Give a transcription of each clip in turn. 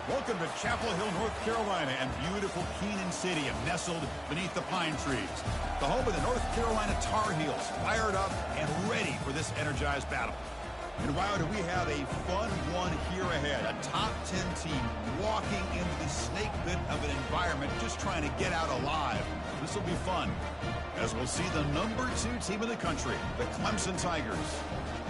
Welcome to Chapel Hill, North Carolina, and beautiful Kenan Stadium, nestled beneath the pine trees. The home of the North Carolina Tar Heels, fired up and ready for this energized battle. And wow, do we have a fun one here ahead. A top 10 team walking into the snake pit of an environment, just trying to get out alive. This will be fun, as we'll see the number 2 team in the country, the Clemson Tigers,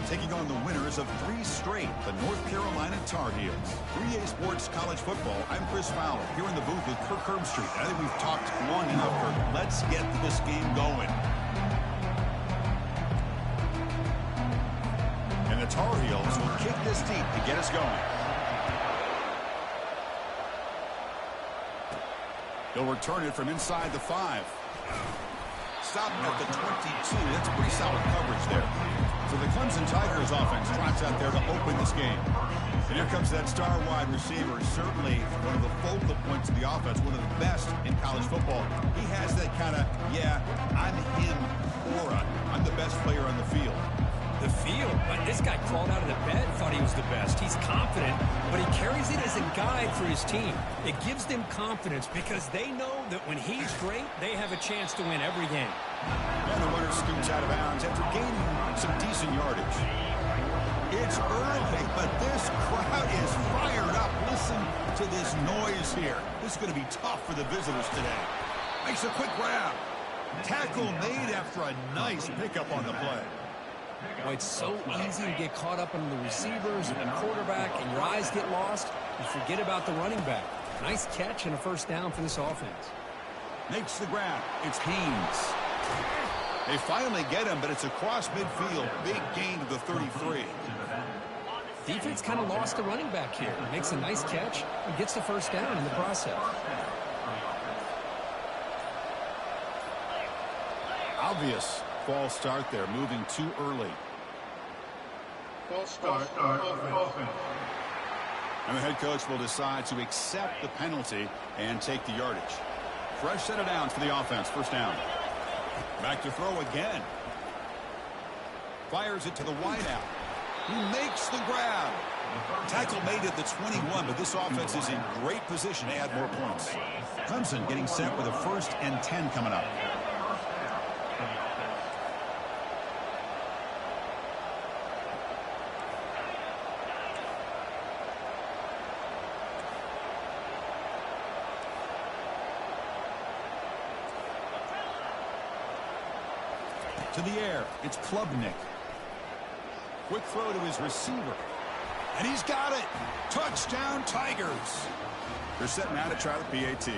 taking on the winners of 3 straight, the North Carolina Tar Heels. 3A Sports College Football, I'm Chris Fowler, here in the booth with Kirk Herbstreit. I think we've talked long enough, Kirk. Let's get this game going. And the Tar Heels will kick this deep to get us going. He'll return it from inside the 5. Stopping at the 22. That's pretty solid coverage there. So the Clemson Tigers offense trots out there to open this game. And here comes that star wide receiver, certainly one of the focal points of the offense, one of the best in college football. He has that kind of, yeah, I'm him aura. I'm the best player on the field. The field, but this guy crawled out of the bed, thought he was the best. He's confident, but he carries it as a guide for his team. It gives them confidence because they know that when he's great, they have a chance to win every game. And the runner scoots out of bounds after gaining some decent yardage. It's early, but this crowd is fired up. Listen to this noise here. This is going to be tough for the visitors today. Makes a quick grab. Tackle made after a nice pickup on the play. Well, it's so easy to get caught up on the receivers and the quarterback, and your eyes get lost. You forget about the running back. Nice catch and a first down for this offense. Makes the grab. It's Haynes. They finally get him, but it's across midfield. Big gain to the 33. Defense kind of lost the running back here. Makes a nice catch and gets the first down in the process. Obvious false start there, moving too early. False start, offense. And the head coach will decide to accept the penalty and take the yardage. Fresh set of downs for the offense. First down. Back to throw again. Fires it to the wideout. He makes the grab. Tackle made at the 21, but this offense is in great position to add more points. Clemson getting set with a 1st and 10 coming up. To the air, it's Klubnik. Quick throw to his receiver. And he's got it. Touchdown, Tigers. They're set now to try the PAT.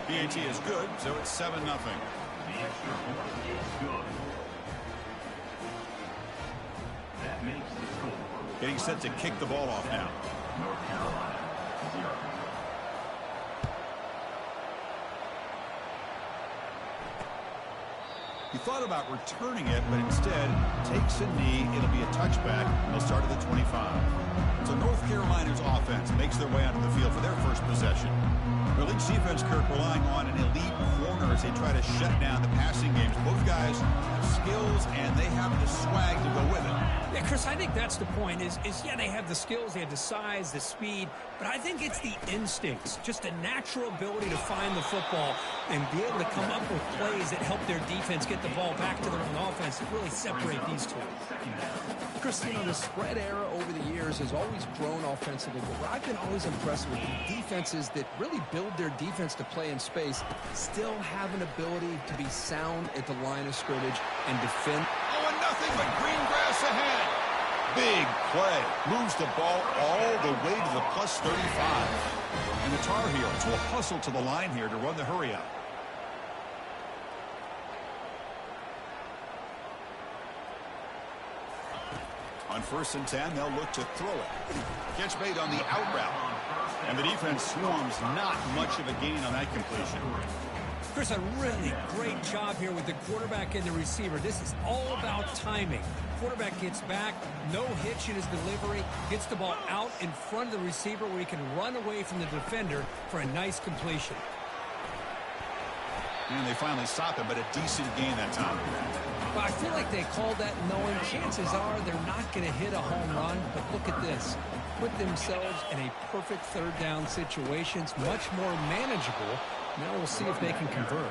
PAT is good, so it's 7-0. Getting set to kick the ball off now. He thought about returning it, but instead takes a knee. It'll be a touchback, and they'll start at the 25. So North Carolina's offense makes their way onto the field for their first possession. Their league defense, Kirk, relying on an elite corner as they try to shut down the passing games. Both guys have skills, and they have the swag to go with it. Yeah, Chris, I think that's the point is yeah, they have the skills, they have the size, the speed, but I think it's the instincts, just a natural ability to find the football and be able to come up with plays that help their defense get the ball back to their own offense and really separate these two. Chris, you know, the spread era over the years has always grown offensively, but what I've been always impressed with the defenses that really build their defense to play in space still have an ability to be sound at the line of scrimmage and defend. Oh, and nothing but green grass ahead. Big play. Moves the ball all the way to the plus 35. And the Tar Heels will hustle to the line here to run the hurry up. On 1st and 10, they'll look to throw it. Catch made on the out route. And the defense swarms, not much of a gain on that completion. Chris, a really great job here with the quarterback and the receiver. This is all about timing. Quarterback gets back, no hitch in his delivery, gets the ball out in front of the receiver where he can run away from the defender for a nice completion. And they finally stop him, but a decent gain that time. Well, I feel like they called that knowing chances are they're not going to hit a home run. But look at this. Put themselves in a perfect third down situation. It's much more manageable. Now we'll see if they can convert.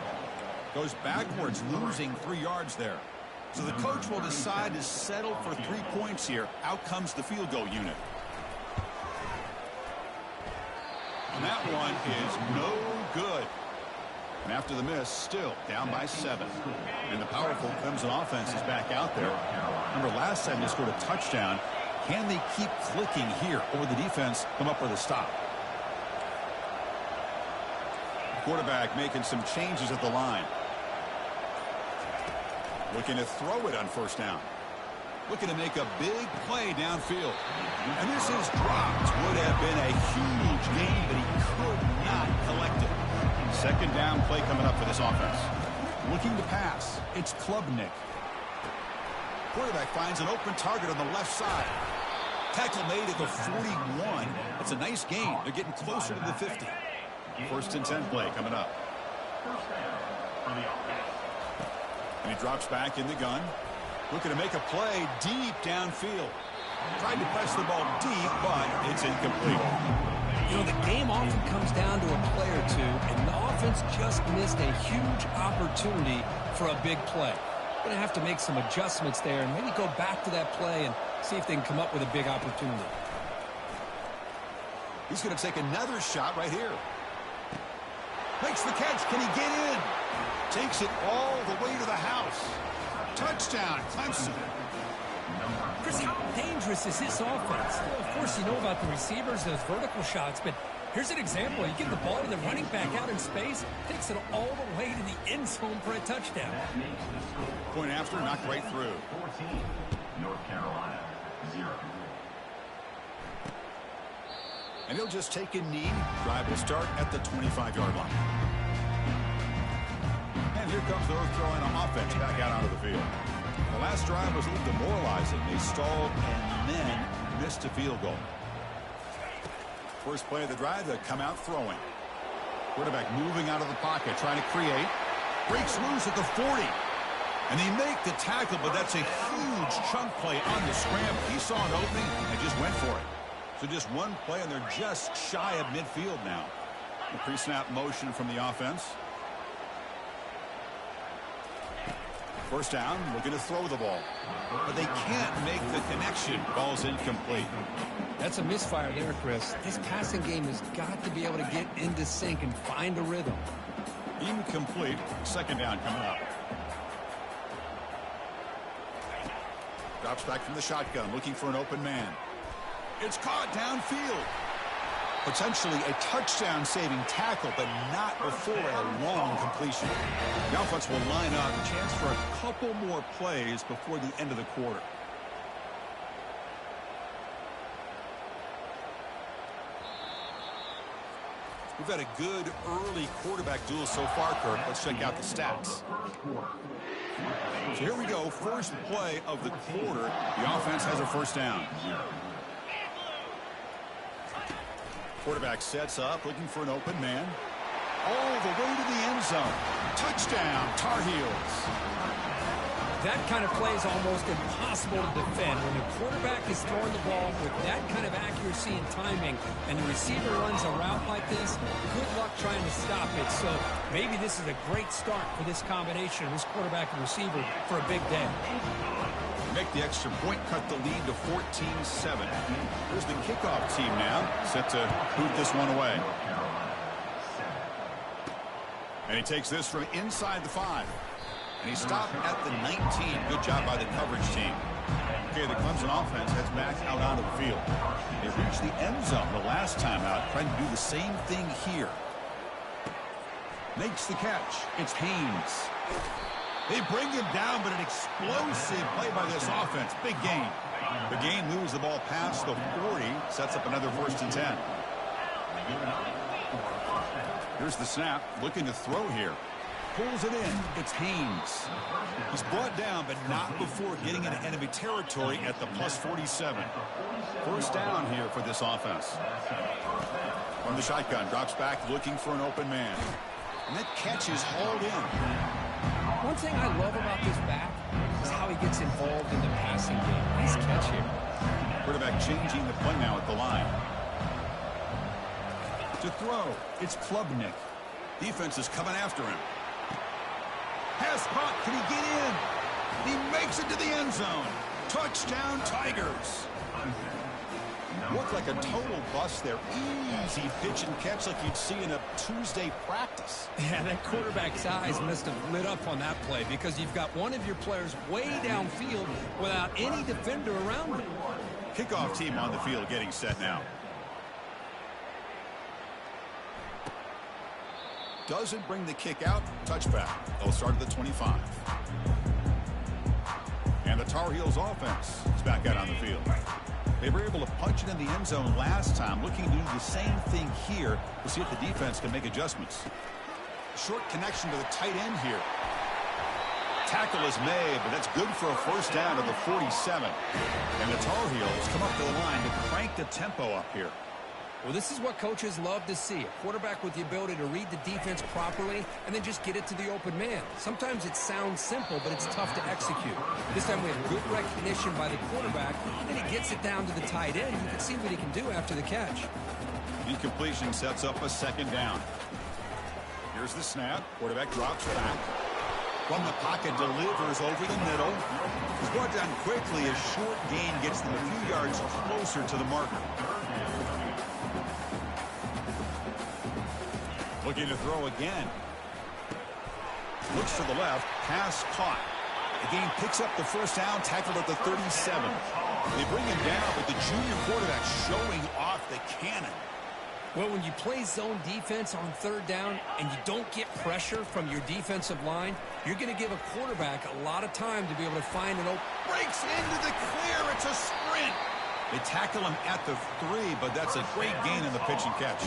Goes backwards, losing 3 yards there. So the coach will decide to settle for 3 points here. Out comes the field goal unit. And that one is no good. And after the miss, still down by 7. And the powerful Clemson offense is back out there. Remember, last time they scored a touchdown. Can they keep clicking here, or the defense come up with a stop? Quarterback making some changes at the line. Looking to throw it on first down. Looking to make a big play downfield. And this is dropped. Would have been a huge gain, but he could not collect it. Second down play coming up for this offense. Looking to pass. It's Klubnik. Quarterback finds an open target on the left side. Tackle made at the 41. It's a nice gain. They're getting closer to the 50. First and 10 play coming up. And he drops back in the gun. Looking to make a play deep downfield. Tried to press the ball deep, but it's incomplete. You know, the game often comes down to a play or two, and the offense just missed a huge opportunity for a big play. Going to have to make some adjustments there and maybe go back to that play and see if they can come up with a big opportunity. He's going to take another shot right here. Makes the catch. Can he get in? Takes it all the way to the house. Touchdown, Clemson. Chris, how dangerous is this offense? Well, of course, you know about the receivers, those vertical shots, but here's an example. You give the ball to the running back out in space, takes it all the way to the end zone for a touchdown. Point after, knocked right through. 14, North Carolina, 0. And he'll just take a knee. Drive will start at the 25-yard line. And here comes the North Carolina offense back out onto the field. The last drive was a little demoralizing. They stalled and then missed a field goal. First play of the drive, they come out throwing. Quarterback moving out of the pocket, trying to create. Breaks loose at the 40. And they make the tackle, but that's a huge chunk play on the scramble. He saw an opening and just went for it. So just one play, and they're just shy of midfield now. The pre-snap motion from the offense. First down, looking to throw the ball. But they can't make the connection. Ball's incomplete. That's a misfire there, Chris. This passing game has got to be able to get into sync and find a rhythm. Incomplete. Second down coming up. Drops back from the shotgun, looking for an open man. It's caught downfield. Potentially a touchdown-saving tackle, but not before a long completion. The offense will line up. A chance for a couple more plays before the end of the quarter. We've had a good early quarterback duel so far, Kirk. Let's check out the stats. So here we go. First play of the quarter. The offense has a first down. Quarterback sets up, looking for an open man. All the way to the end zone. Touchdown, Tar Heels. That kind of play is almost impossible to defend. When the quarterback is throwing the ball with that kind of accuracy and timing, and the receiver runs a route like this, good luck trying to stop it. So maybe this is a great start for this combination of this quarterback and receiver for a big day. Make the extra point, cut the lead to 14-7. Here's the kickoff team now, set to boot this one away. And he takes this from inside the 5. And he stopped at the 19. Good job by the coverage team. Okay, the Clemson offense heads back out onto the field. They reached the end zone the last time out, trying to do the same thing here. Makes the catch. It's Haynes. They bring him down, but an explosive play by this offense. Big gain. The gain moves the ball past the 40, sets up another first and 10. Here's the snap, looking to throw here. Pulls it in. It's Haynes. He's brought down, but not before getting into enemy territory at the plus 47. First down here for this offense. From the shotgun, drops back, looking for an open man. And that catch is hauled in. One thing I love about this back is how he gets involved in the passing game. Nice catch here. Quarterback changing the play now at the line. To throw, it's Klubnik. Defense is coming after him. Pass caught. Can he get in? He makes it to the end zone. Touchdown, Tigers. Looked like a total bust there. Easy pitch and catch like you'd see in a Tuesday practice. Yeah, that quarterback's eyes must have lit up on that play because you've got one of your players way downfield without any defender around him. Kickoff team on the field getting set now. Doesn't bring the kick out. Touchback. They'll start at the 25. And the Tar Heels offense is back out on the field. They were able to punch it in the end zone last time. Looking to do the same thing here to see if the defense can make adjustments. Short connection to the tight end here. Tackle is made, but that's good for a first down to the 47. And the Tar Heels come up to the line to crank the tempo up here. Well, this is what coaches love to see. A quarterback with the ability to read the defense properly and then just get it to the open man. Sometimes it sounds simple, but it's tough to execute. This time we have good recognition by the quarterback, and he gets it down to the tight end. You can see what he can do after the catch. Incompletion sets up a second down. Here's the snap. Quarterback drops back. From the pocket, delivers over the middle. He's brought down quickly. A short gain gets them a few yards closer to the marker. Looking to throw again. Looks to the left. Pass caught. The game picks up the first down, tackled at the 37. They bring him down, but the junior quarterback showing off the cannon. Well, when you play zone defense on third down and you don't get pressure from your defensive line, you're going to give a quarterback a lot of time to be able to find an open. Breaks into the clear. It's a sprint. They tackle him at the 3, but that's a great gain in the pitch and catch.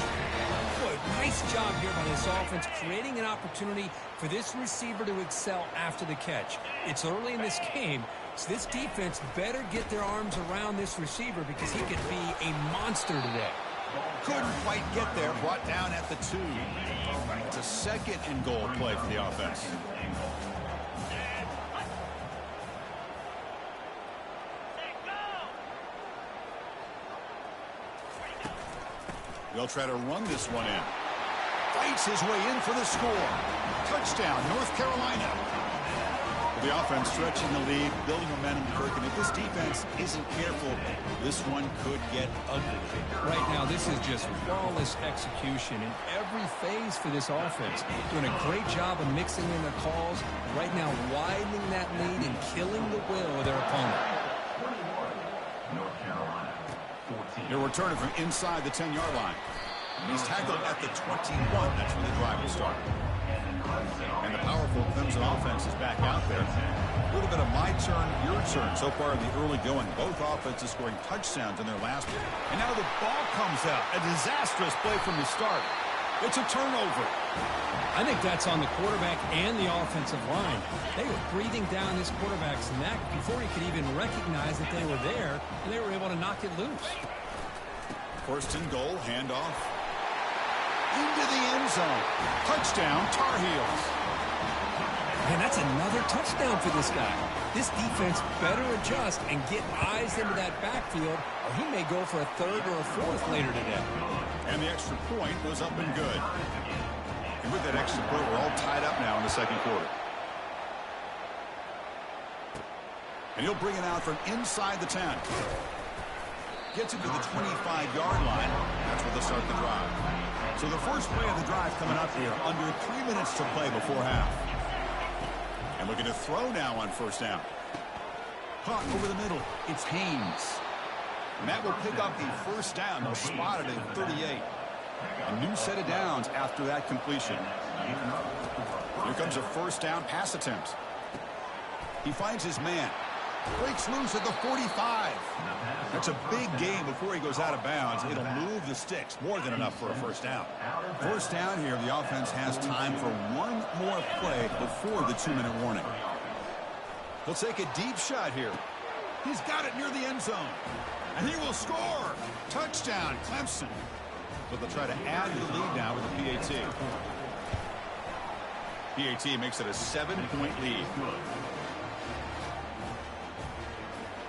Boy, nice job here by this offense, creating an opportunity for this receiver to excel after the catch. It's early in this game, so this defense better get their arms around this receiver because he could be a monster today. Couldn't quite get there, brought down at the 2. It's a second and goal play for the offense. They'll try to run this one in. Fights his way in for the score. Touchdown, North Carolina. The offense stretching the lead, building momentum, Kirk, and if this defense isn't careful, this one could get ugly. Right now, this is just flawless execution in every phase for this offense. Doing a great job of mixing in the calls. Right now, widening that lead and killing the will of their opponent. North Carolina, 14. They're returning from inside the 10-yard line. He's tackled at the 21. That's when the drive will start. And the powerful Clemson offense is back out there. A little bit of my turn, your turn so far in the early going. Both offenses scoring touchdowns in their last one. And now the ball comes out. A disastrous play from the start. It's a turnover. I think that's on the quarterback and the offensive line. They were breathing down this quarterback's neck before he could even recognize that they were there, and they were able to knock it loose. First and goal, handoff. Into the end zone. Touchdown, Tar Heels. Man, that's another touchdown for this guy. This defense better adjust and get eyes into that backfield, or he may go for a third or a fourth later today. And the extra point was up and good. And with that extra point, we're all tied up now in the second quarter. And he'll bring it out from inside the 10. Gets it to the 25-yard line. That's where they'll start the drive. So the first play of the drive coming up here, under 3 minutes to play before half. And looking to throw now on first down. Caught over the middle. It's Haynes. And that will pick up the first down. They'll spot it at 38. A new set of downs after that completion. Here comes a first down pass attempt. He finds his man. Breaks loose at the 45. That's a big gain before he goes out of bounds. It'll move the sticks. More than enough for a first down. First down here, the offense has time for one more play before the 2-minute warning. He'll take a deep shot here. He's got it near the end zone. And he will score. Touchdown, Clemson. But they'll try to add to the lead now with the PAT. PAT makes it a 7-point lead.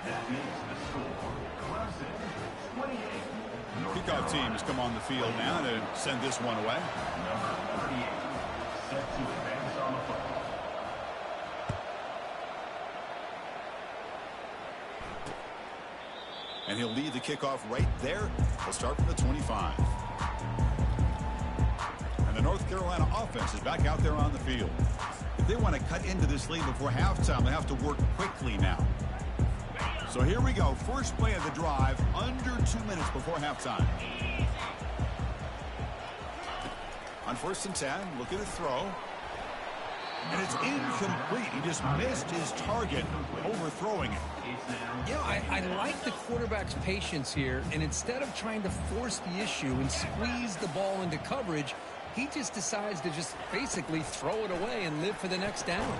That makes the score Clemson 28. Kickoff team has come on the field now to send this one away. Number 38, set to advance on the football. And he'll lead the kickoff right there. We'll start from the 25. And the North Carolina offense is back out there on the field. If they want to cut into this lead before halftime, they have to work quickly now. So here we go. First play of the drive, under 2 minutes before halftime. On 1st and 10, look at the throw. And it's incomplete. He just missed his target, overthrowing it. You know, I like the quarterback's patience here, and instead of trying to force the issue and squeeze the ball into coverage, he just decides to just basically throw it away and live for the next down.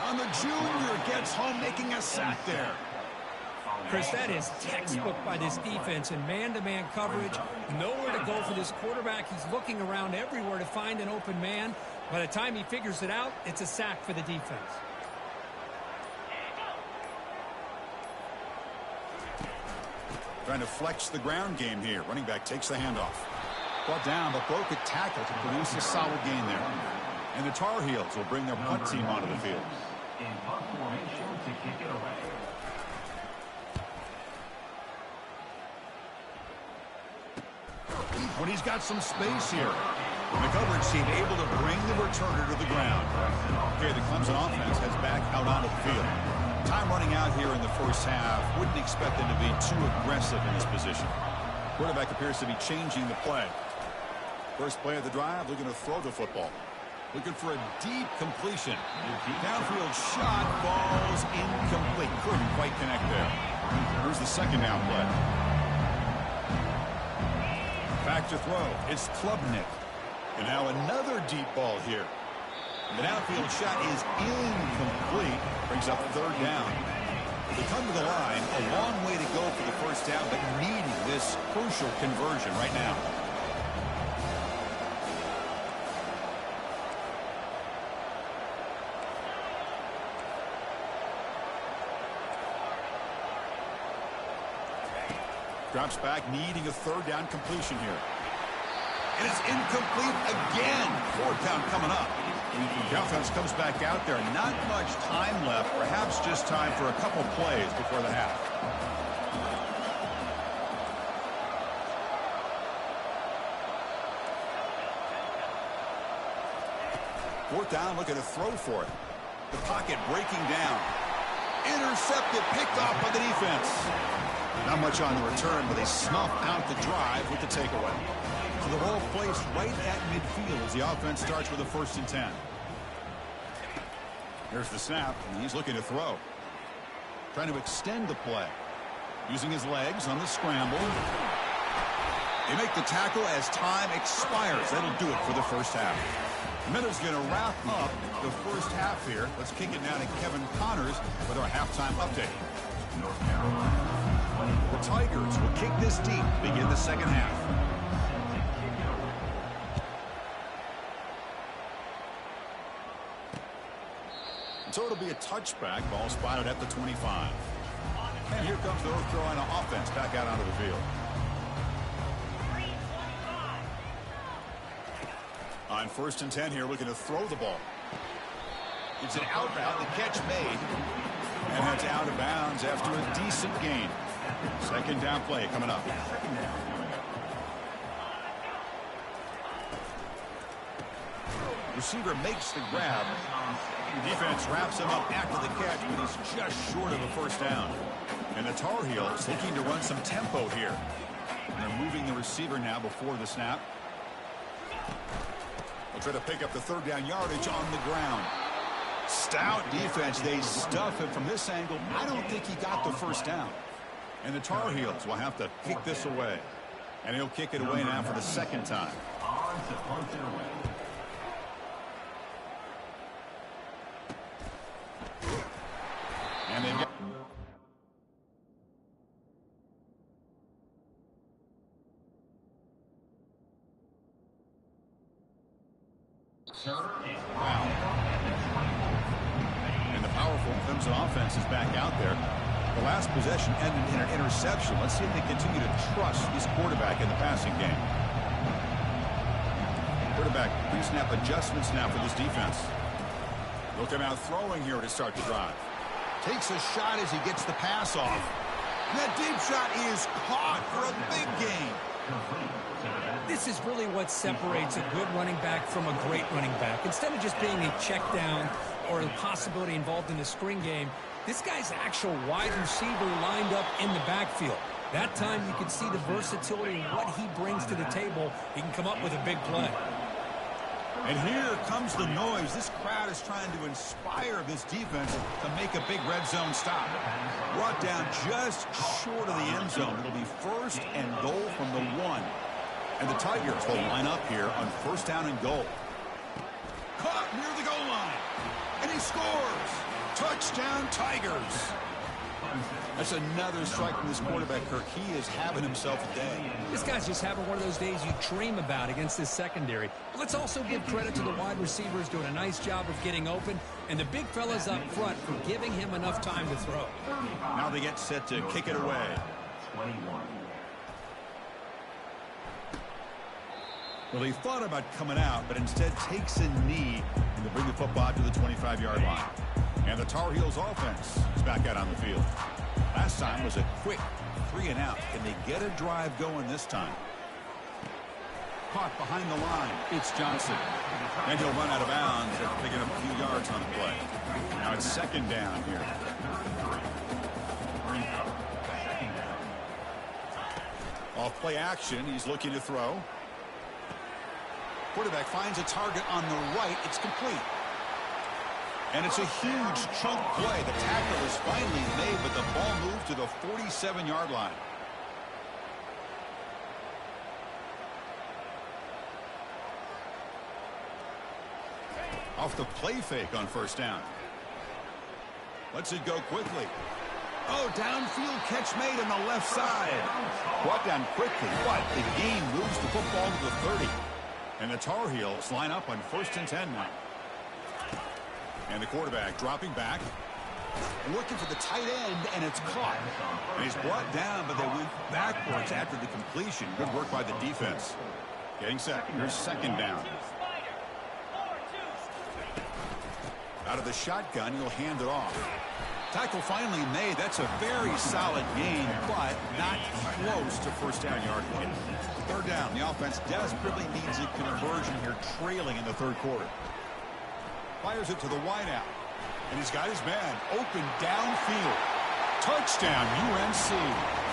On the junior, gets home making a sack there. Chris, that is textbook by this defense in man-to-man coverage. Nowhere to go for this quarterback. He's looking around everywhere to find an open man. By the time he figures it out, it's a sack for the defense. Trying to flex the ground game here. Running back takes the handoff. Brought down, but broke a tackle to produce a solid gain there. And the Tar Heels will bring their punt team onto the field. In punt formation to kick it away. When he's got some space here. The coverage team able to bring the returner to the ground. Okay, the Clemson offense heads back out onto the field. Time running out here in the first half. Wouldn't expect them to be too aggressive in this position. Quarterback appears to be changing the play. First play of the drive, looking to throw the football. Looking for a deep completion. Downfield shot, falls incomplete. Couldn't quite connect there. Here's the second down play. Back to throw. It's Klubnik. And now another deep ball here. The downfield shot is incomplete. Brings up third down. They come to the line. A long way to go for the first down, but needing this crucial conversion right now. Drops back, needing a third down completion here. And it's incomplete again. Fourth down coming up. The offense comes back out there. Not much time left. Perhaps just time for a couple plays before the half. Fourth down, looking to throw for it. The pocket breaking down. Intercepted, picked off by the defense. Not much on the return, but they snuff out the drive with the takeaway. So the ball placed right at midfield as the offense starts with a 1st and 10. Here's the snap, and he's looking to throw. Trying to extend the play. Using his legs on the scramble. They make the tackle as time expires. That'll do it for the first half. Miller's going to wrap up the first half here. Let's kick it now to Kevin Connors with our halftime update. North Carolina. The Tigers will kick this deep, begin the second half. So it'll be a touchback. Ball spotted at the 25. And here comes the North Carolina offense back out onto the field. On 1st and 10 here, looking to throw the ball. It's an outbound, the catch made. And it's out of bounds after a decent gain. Second down play coming up. Receiver makes the grab. Defense wraps him up after the catch, but he's just short of a first down. And the Tar Heels looking to run some tempo here. And they're moving the receiver now before the snap. They'll try to pick up the third down yardage on the ground. Stout defense. They stuff him from this angle. I don't think he got the first down. And the Tar Heels will have to kick this away. And he'll kick it away now for the second time. On to punt it away. And they've got and the powerful Clemson offense is back out there. The last possession ended in an interception. Let's see if they continue to trust this quarterback in the passing game. Quarterback pre-snap adjustments now for this defense. They'll come out throwing here to start the drive. Takes a shot as he gets the pass off. That deep shot is caught for a big gain. This is really what separates a good running back from a great running back. Instead of just being a check down or the possibility involved in the screen game, this guy's actual wide receiver lined up in the backfield. That time you can see the versatility and what he brings to the table. He can come up with a big play. And here comes the noise. This crowd is trying to inspire this defense to make a big red zone stop. Brought down just short of the end zone. It'll be 1st and goal from the 1. And the Tigers will line up here on 1st down and goal. Caught near the goal line. And he scores. Touchdown, Tigers. That's another strike from this quarterback, Kirk. He is having himself a day. This guy's just having one of those days you dream about against this secondary. But let's also give credit to the wide receivers doing a nice job of getting open, and the big fellas up front for giving him enough time to throw. Now they get set to kick it away. 21. Well, he thought about coming out, but instead takes a knee and to bring the football to the 25-yard line. And the Tar Heels offense is back out on the field. Last time was a quick 3 and out. Can they get a drive going this time? Caught behind the line. It's Johnson. And he'll run out of bounds after picking up a few yards on the play. Now it's 2nd down here. Off play action. He's looking to throw. Quarterback finds a target on the right. It's complete. And it's a huge chunk play. The tackle is finally made, but the ball moved to the 47-yard line. Off the play fake on 1st down. Lets it go quickly. Oh, downfield catch made on the left side. Brought down quickly, but the game moves the football to the 30. And the Tar Heels line up on 1st and 10 now. And the quarterback dropping back. Looking for the tight end, and it's caught. And he's brought down, but they went backwards after the completion. Good work by the defense. Getting set. Here's 2nd down. Out of the shotgun, he'll hand it off. Tackle finally made. That's a very solid gain, but not close to 1st down yardage. 3rd down. The offense desperately needs a conversion here, trailing in the 3rd quarter. Fires it to the wideout. And he's got his man open downfield. Touchdown, UNC.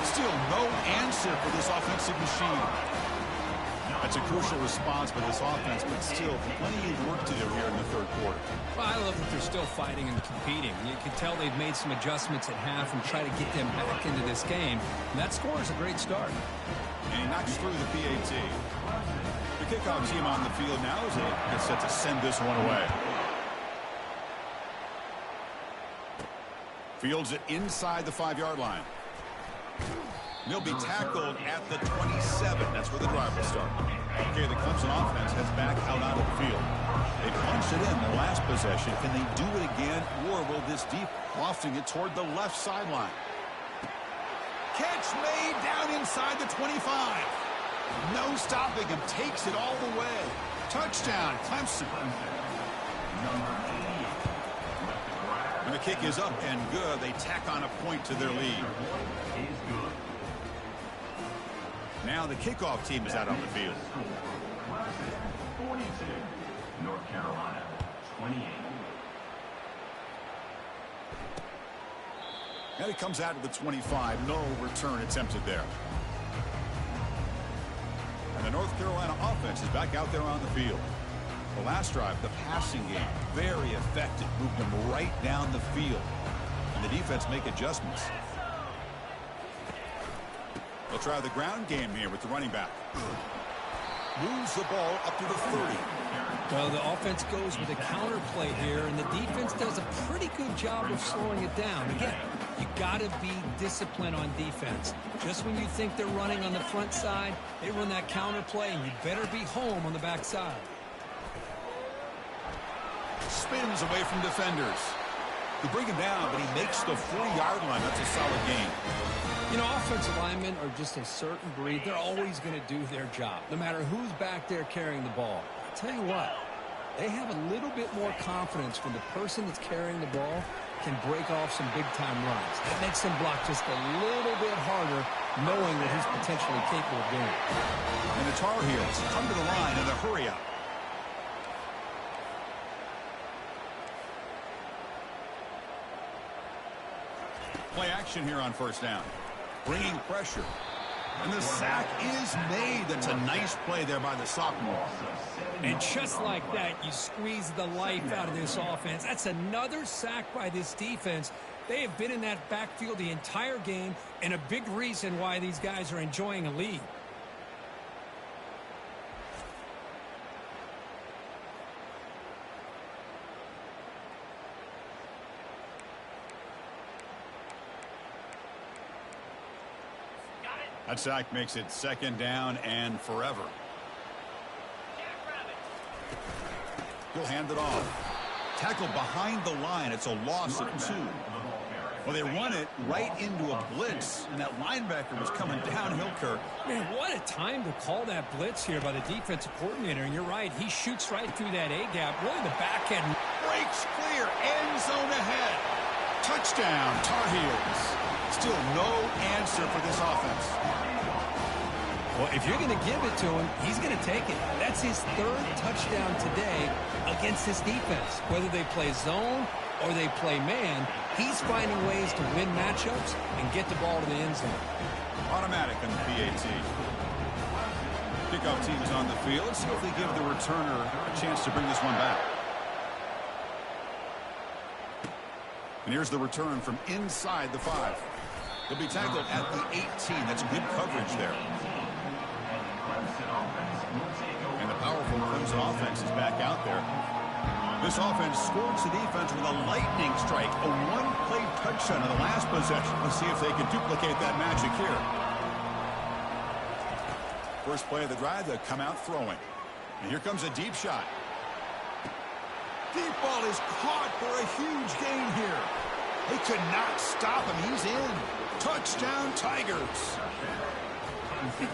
Still no answer for this offensive machine. That's a crucial response by this offense, but still plenty of work to do here in the 3rd quarter. Well, I love that they're still fighting and competing. You can tell they've made some adjustments at half and try to get them back into this game. And that score is a great start. And he knocks through the PAT. The kickoff team on the field now as they get set to send this one away. Fields it inside the 5-yard line. He'll be tackled at the 27. That's where the drive will start. Okay, the Clemson offense heads back out onto the field. They punched it in their last possession. Can they do it again, or will this deep lofting it toward the left sideline? Catch made down inside the 25. No stopping him. Takes it all the way. Touchdown, Clemson. And the kick is up and good. They tack on a point to their lead. Now the kickoff team is out on the field. 42, North Carolina, 28. And it comes out to the 25. No return attempted there. And the North Carolina offense is back out there on the field. The last drive, the passing game, very effective. Moved them right down the field. And the defense make adjustments. They'll try the ground game here with the running back. Moves the ball up to the 30. Well, the offense goes with a counter play here, and the defense does a pretty good job of slowing it down. Again, you got to be disciplined on defense. Just when you think they're running on the front side, they run that counter play, and you better be home on the back side. Spins away from defenders. You bring him down, but he makes the 4-yard line. That's a solid gain. You know, offensive linemen are just a certain breed. They're always going to do their job, no matter who's back there carrying the ball. I'll tell you what, they have a little bit more confidence when the person that's carrying the ball can break off some big-time runs. That makes them block just a little bit harder, knowing what he's potentially capable of doing. And the Tar Heels come to the line in the hurry-up. Play action here on first down. Bringing pressure. And the sack is made. That's a nice play there by the sophomore. And just like that, you squeeze the life out of this offense. That's another sack by this defense. They have been in that backfield the entire game, and a big reason why these guys are enjoying a lead. That sack makes it second down and forever. He'll hand it off. Tackled behind the line. It's a loss of 2. Well, they run it right into a blitz, and that linebacker was coming downhill, Kirk. Man, what a time to call that blitz here by the defensive coordinator. And you're right, he shoots right through that A-gap. Really the back end. Breaks clear. End zone ahead. Touchdown, Tar Heels. Still no answer for this offense. Well, if you're going to give it to him, he's going to take it. That's his 3rd touchdown today against this defense. Whether they play zone or they play man, he's finding ways to win matchups and get the ball to the end zone. Automatic on the PAT. Kickoff team is on the field. Let's see if they give the returner a chance to bring this one back. And here's the return from inside the 5. He'll be tackled at the 18. That's good coverage there. And the powerful Clemson offense is back out there. This offense scores the defense with a lightning strike. A one-play touchdown in the last possession. Let's see if they can duplicate that magic here. First play of the drive, they'll come out throwing. And here comes a deep shot. Deep ball is caught for a huge gain here. They could not stop him. He's in. Touchdown, Tigers.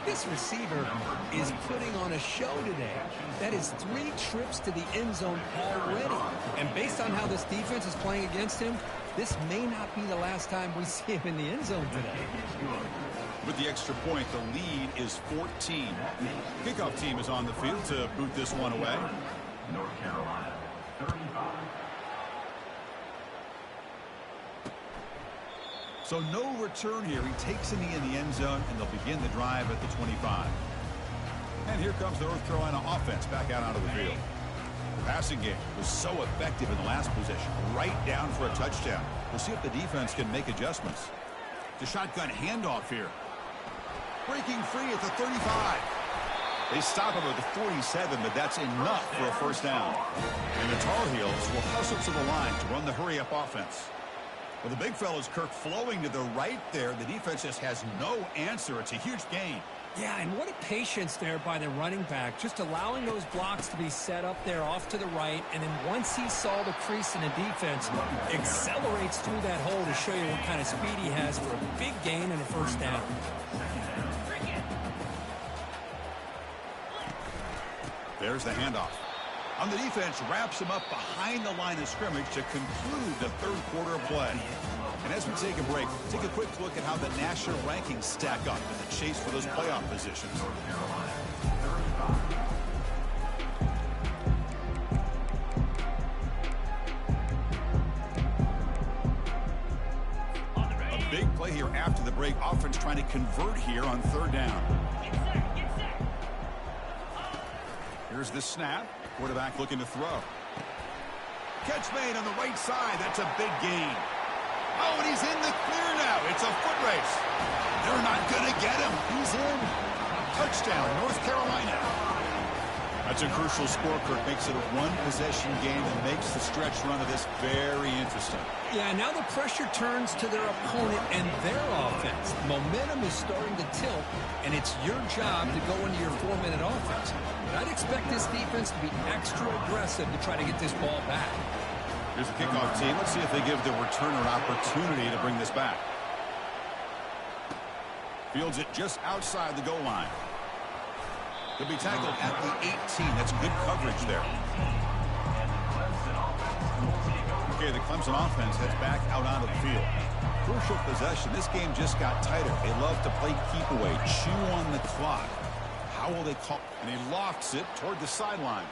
This receiver is putting on a show today. That is 3 trips to the end zone already. And based on how this defense is playing against him, this may not be the last time we see him in the end zone today. With the extra point, the lead is 14. Kickoff team is on the field to boot this one away. North Carolina, 35. So no return here. He takes a knee in the end zone, and they'll begin the drive at the 25. And here comes the North Carolina offense back out onto the field. The passing game was so effective in the last possession, right down for a touchdown. We'll see if the defense can make adjustments. The shotgun handoff here. Breaking free at the 35. They stop him at the 47, but that's enough for a first down. And the Tar Heels will hustle to the line to run the hurry-up offense. Well, the big fella's Kirk flowing to the right there. The defense just has no answer. It's a huge gain. Yeah, and what a patience there by the running back, just allowing those blocks to be set up there off to the right, and then once he saw the crease in the defense, accelerates through that hole to show you what kind of speed he has for a big gain and a first down. There's the handoff. On the defense, wraps him up behind the line of scrimmage to conclude the 3rd quarter of play. And as we take a break, take a quick look at how the national rankings stack up in the chase for those playoff positions. A big play here after the break. Offense trying to convert here on 3rd down. Here's the snap. Quarterback looking to throw. Catch made on the right side. That's a big gain. Oh, and he's in the clear now. It's a foot race. They're not going to get him. He's in. Touchdown, North Carolina. That's a crucial score, Kirk. Makes it a one-possession game and makes the stretch run of this very interesting. Yeah, now the pressure turns to their opponent and their offense. Momentum is starting to tilt, and it's your job to go into your 4-minute offense. But I'd expect this defense to be extra aggressive to try to get this ball back. Here's the kickoff team. Let's see if they give the returner an opportunity to bring this back. Fields it just outside the goal line. He'll be tackled at the 18. That's good coverage there. Okay, the Clemson offense heads back out onto the field. Crucial possession. This game just got tighter. They love to play keep away, chew on the clock. How will they call? And he lofts it toward the sideline.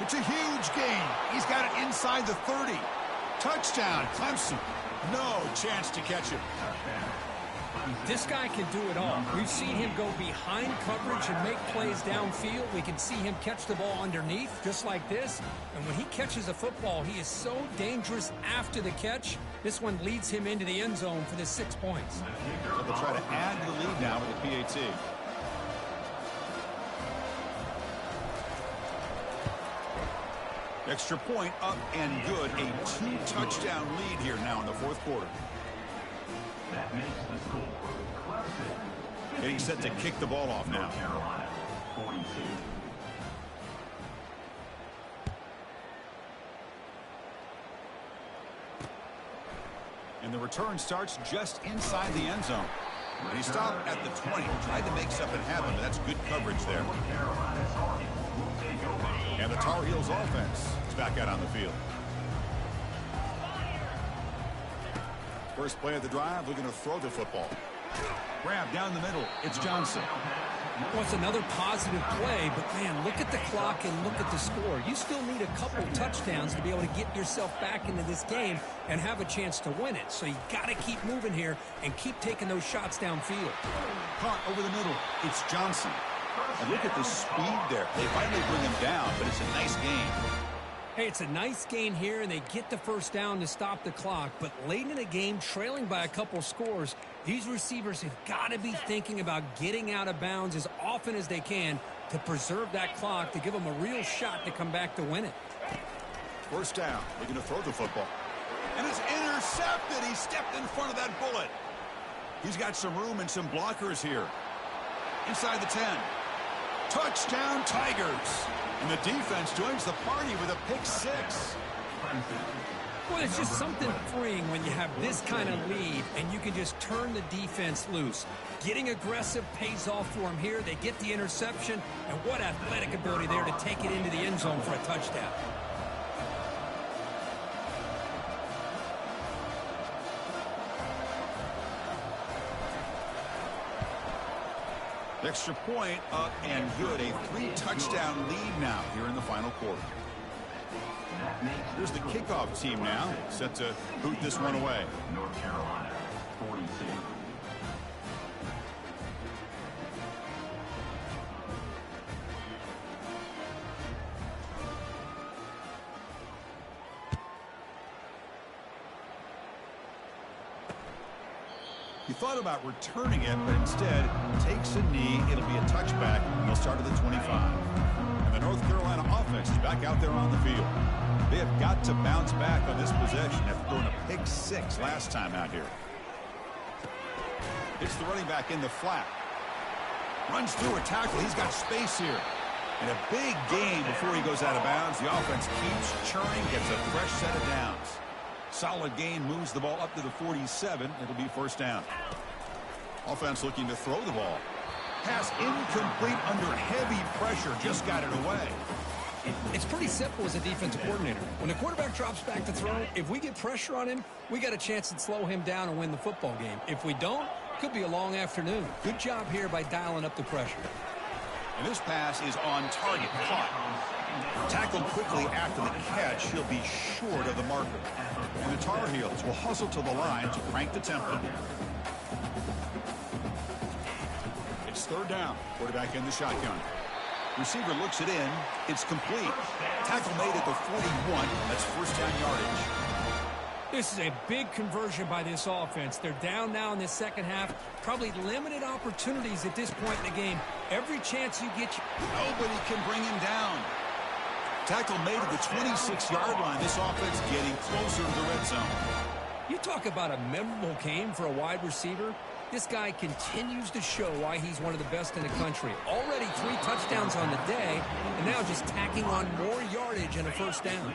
It's a huge gain. He's got it inside the 30. Touchdown, Clemson. No chance to catch him. This guy can do it all. We've seen him go behind coverage and make plays downfield. We can see him catch the ball underneath, just like this. And when he catches a football, he is so dangerous after the catch. This one leads him into the end zone for the 6 points. So they'll try to add the lead now with the PAT. Extra point up and good. A 2-touchdown lead here now in the fourth quarter. That makes the score. Getting set to kick the ball off now. Carolina, 42. And the return starts just inside the end zone. And he stopped at the 20. Tried to make something happen, but that's good coverage there. And the Tar Heels offense is back out on the field. First play of the drive, looking to throw the football. Grab down the middle. It's Johnson. Well, it's another positive play, but, man, look at the clock and look at the score. You still need a couple touchdowns to be able to get yourself back into this game and have a chance to win it. So you got to keep moving here and keep taking those shots downfield. Caught over the middle. It's Johnson. And look at the speed there. They finally bring him down, but it's a nice game. Hey, it's a nice gain here, and they get the first down to stop the clock. But late in the game, trailing by a couple scores, these receivers have got to be thinking about getting out of bounds as often as they can to preserve that clock, to give them a real shot to come back to win it. First down. Looking to throw the football. And it's intercepted. He stepped in front of that bullet. He's got some room and some blockers here. Inside the 10. Touchdown, Tigers. And the defense joins the party with a pick 6. Well, it's just something freeing when you have this kind of lead and you can just turn the defense loose. Getting aggressive pays off for them here. They get the interception, and what athletic ability there to take it into the end zone for a touchdown. Extra point up and good. A 3-touchdown lead now here in the final quarter. Here's the kickoff team now, set to boot this one away. North Carolina, 42. He thought about returning it, but instead takes a knee. It'll be a touchback, and they'll start at the 25. And the North Carolina offense is back out there on the field. They have got to bounce back on this possession after throwing a pick 6 last time out here. It's the running back in the flat. Runs through a tackle. He's got space here. And a big gain before he goes out of bounds. The offense keeps churning, gets a fresh set of downs. Solid gain, moves the ball up to the 47. It'll be first down. Offense looking to throw the ball. Pass incomplete under heavy pressure. Just got it away. It's pretty simple as a defensive coordinator. When the quarterback drops back to throw, if we get pressure on him, we got a chance to slow him down and win the football game. If we don't, could be a long afternoon. Good job here by dialing up the pressure. And this pass is on target. Caught. Tackled quickly after the catch. He'll be short of the marker. And the Tar Heels will hustle to the line to crank the tempo. It's third down. Quarterback in the shotgun. Receiver looks it in. It's complete. Tackle made at the 41. That's first down yardage. This is a big conversion by this offense. They're down now in the second half. Probably limited opportunities at this point in the game. Every chance you get, nobody can bring him down. Tackle made at the 26-yard line. This offense getting closer to the red zone. You talk about a memorable game for a wide receiver. This guy continues to show why he's one of the best in the country. Already 3 touchdowns on the day, and now just tacking on more yardage and a first down.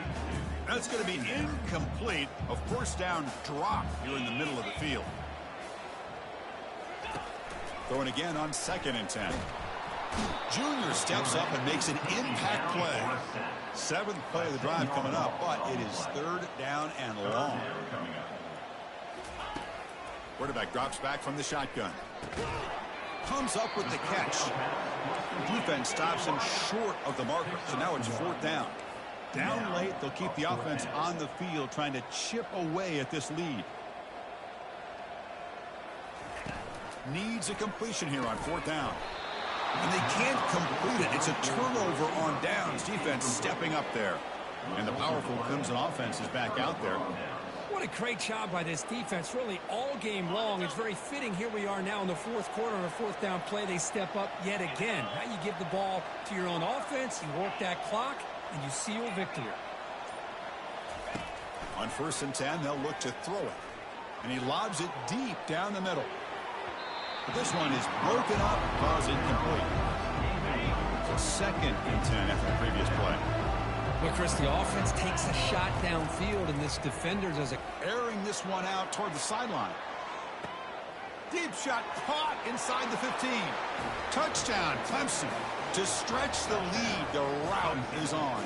That's going to be incomplete. A first down drop here in the middle of the field. Throwing again on 2nd and 10. Junior steps up and makes an impact play. 7th play of the drive coming up, but it is 3rd down and long. Quarterback drops back from the shotgun. Comes up with the catch. Defense stops him short of the marker, so now it's 4th down. Down late, they'll keep the offense on the field trying to chip away at this lead. Needs a completion here on 4th down. And they can't complete it. It's a turnover on downs. Defense stepping up there. And the powerful Crimson offense is back out there. What a great job by this defense, really all game long. It's very fitting. Here we are now in the 4th quarter on a 4th down play. They step up yet again. Now you give the ball to your own offense, you work that clock, and you seal victory. On 1st and 10, they'll look to throw it. And he lobs it deep down the middle. But this one is broken up, calls incomplete. So 2nd and 10 after the previous play. Well, Chris, the offense takes a shot downfield, and this defender does a... Airing this one out toward the sideline. Deep shot caught inside the 15. Touchdown, Clemson. To stretch the lead, the route is on.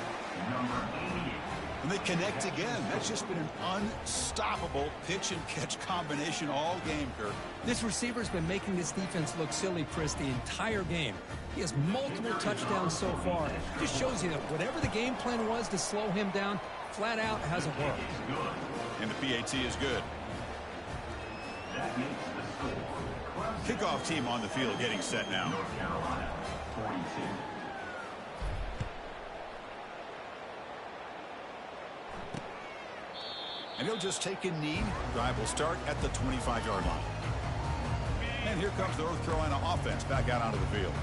And they connect again. That's just been an unstoppable pitch-and-catch combination all game, Kirk. This receiver's been making this defense look silly, Chris, the entire game. He has multiple touchdowns so far. Just shows you that whatever the game plan was to slow him down, flat out hasn't worked. And the PAT is good. Kickoff team on the field getting set now. And he'll just take a knee. Drive will start at the 25-yard line. And here comes the North Carolina offense back out onto the field.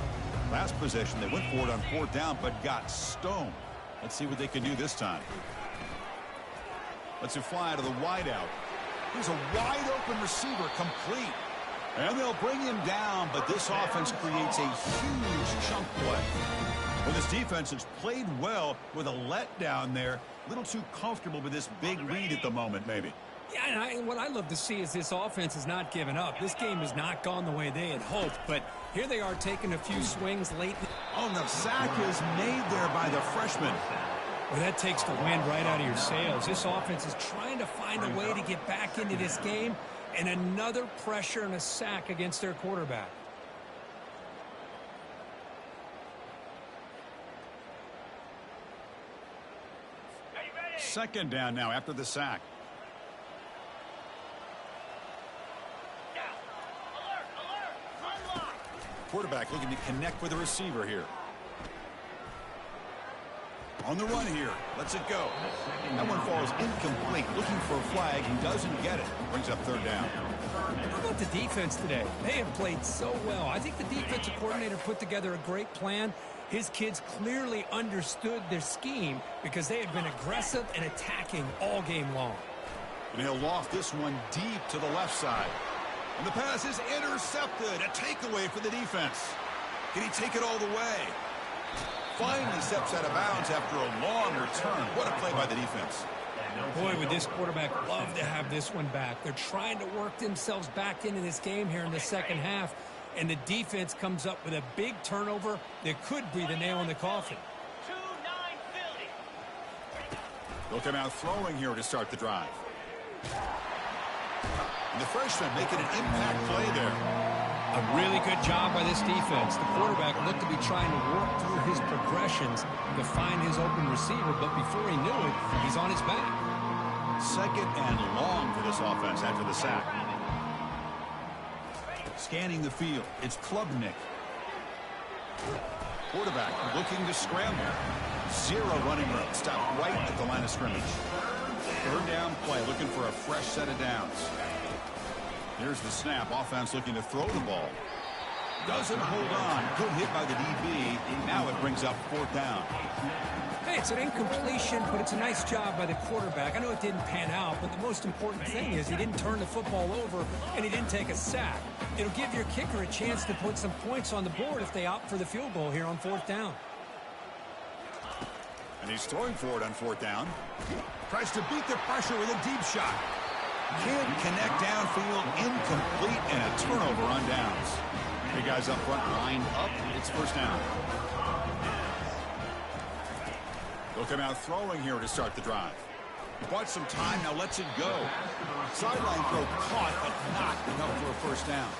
Last possession, they went for it on 4th down, but got stoned. Let's see what they can do this time. Let's fly to the wideout. Here's a wide-open receiver, complete. And they'll bring him down, but this offense creates a huge chunk play. Well, this defense has played well with a letdown there. A little too comfortable with this big lead at the moment, maybe. Yeah, and what I love to see is this offense has not given up. This game has not gone the way they had hoped, but here they are taking a few swings late. Oh, the sack is made there by the freshman. Well, that takes the wind right out of your sails. This offense is trying to find a way to get back into this game, and another pressure and a sack against their quarterback. Second down now after the sack. Quarterback looking to connect with the receiver here. On the run here. Lets it go. That one falls incomplete. Looking for a flag. He doesn't get it. Brings up 3rd down. How about the defense today? They have played so well. I think the defensive coordinator put together a great plan. His kids clearly understood their scheme because they have been aggressive and attacking all game long. And he'll loft this one deep to the left side. And the pass is intercepted. A takeaway for the defense. Can he take it all the way? Finally steps out of bounds after a long return. What a play by the defense. Boy, would this quarterback love to have this one back. They're trying to work themselves back into this game here in the second half. And the defense comes up with a big turnover that could be the nail in the coffin. They'll come out throwing here to start the drive. And the freshman making an impact play there. A really good job by this defense. The quarterback looked to be trying to work through his progressions to find his open receiver, but before he knew it, he's on his back. 2nd and long for this offense after the sack. Scanning the field, it's Klubnik. Quarterback looking to scramble. Zero running room. Stopped right at the line of scrimmage. 3rd down play, looking for a fresh set of downs. Here's the snap. Offense looking to throw the ball. Doesn't hold on. Good hit by the DB. Now it brings up 4th down. Hey, it's an incompletion, but it's a nice job by the quarterback. I know it didn't pan out, but the most important thing is he didn't turn the football over and he didn't take a sack. It'll give your kicker a chance to put some points on the board if they opt for the field goal here on 4th down. And he's throwing for it on 4th down. Tries to beat the pressure with a deep shot. Can't connect downfield, incomplete, and a turnover on downs. The guys up front lined up. It's 1st down. They'll come out throwing here to start the drive. He bought some time, now lets it go. Sideline throw caught, but not enough for a 1st down.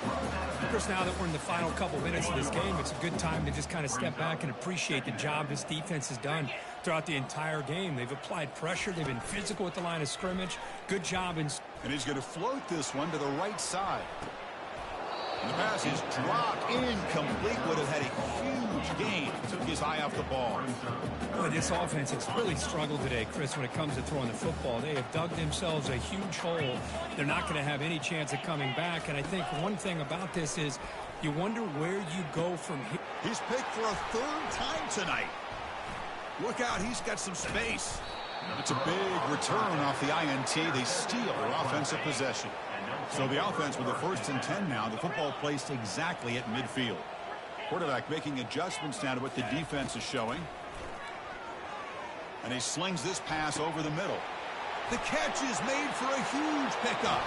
Chris, now that we're in the final couple minutes of this game, it's a good time to just kind of step back and appreciate the job this defense has done throughout the entire game. They've applied pressure. They've been physical at the line of scrimmage. Good job. And he's going to float this one to the right side. And the pass is dropped, incomplete. Would have had a huge gain. Took his eye off the ball. Boy, this offense has really struggled today, Chris, when it comes to throwing the football. They have dug themselves a huge hole. They're not going to have any chance of coming back. And I think one thing about this is you wonder where you go from here. He's picked for a 3rd time tonight. Look out, he's got some space. It's a big return off the INT. They steal their offensive possession. So the offense with a 1st and 10 now. The football placed exactly at midfield. Quarterback making adjustments now to what the defense is showing. And he slings this pass over the middle. The catch is made for a huge pickup.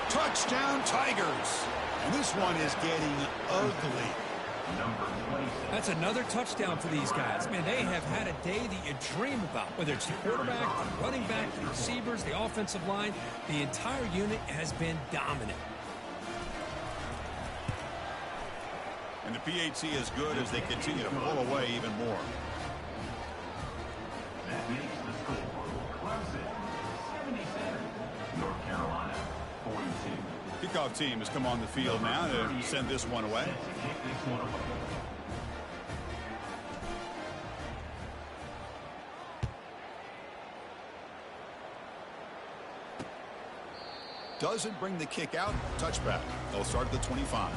Touchdown, Tigers. And this one is getting ugly. That's another touchdown for these guys. Man, they have had a day that you dream about, whether it's the quarterback, the running back, the receivers, the offensive line. The entire unit has been dominant. And the PAT is good as they continue to pull away even more. That makes the score Clemson 77, North Carolina 42. Kickoff team has come on the field now to send this one away. Doesn't bring the kick out. Touchback. They'll start at the 25.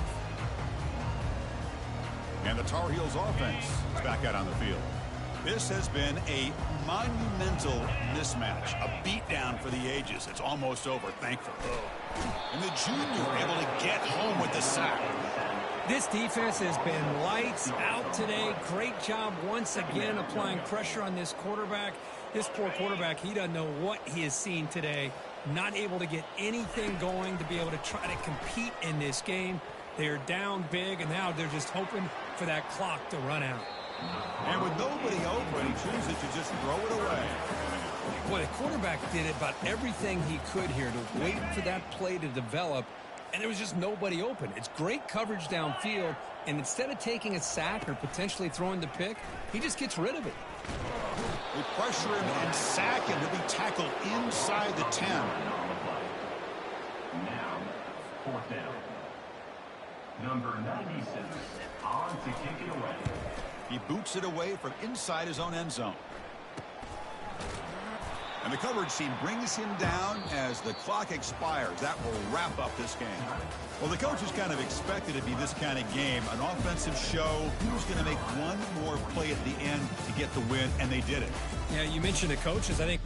And the Tar Heels offense is back out on the field. This has been a monumental mismatch, a beatdown for the ages. It's almost over, thankfully. And the junior able to get home with the sack. This defense has been lights out today. Great job once again applying pressure on this quarterback. This poor quarterback, he doesn't know what he has seen today. Not able to get anything going to be able to try to compete in this game. They're down big, and now they're just hoping for that clock to run out. And with nobody open, he chooses to just throw it away. Boy, the quarterback did about everything he could here to wait for that play to develop, and there was just nobody open. It's great coverage downfield, and instead of taking a sack or potentially throwing the pick, he just gets rid of it. They pressure him and sack him to be tackled inside the 10. Now, 4th down. Number 97 on to kick it away. He boots it away from inside his own end zone. And the coverage team brings him down as the clock expires. That will wrap up this game. Well, the coaches kind of expected it to be this kind of game, an offensive show. Who's going to make one more play at the end to get the win, and they did it. Yeah, you mentioned the coaches. I think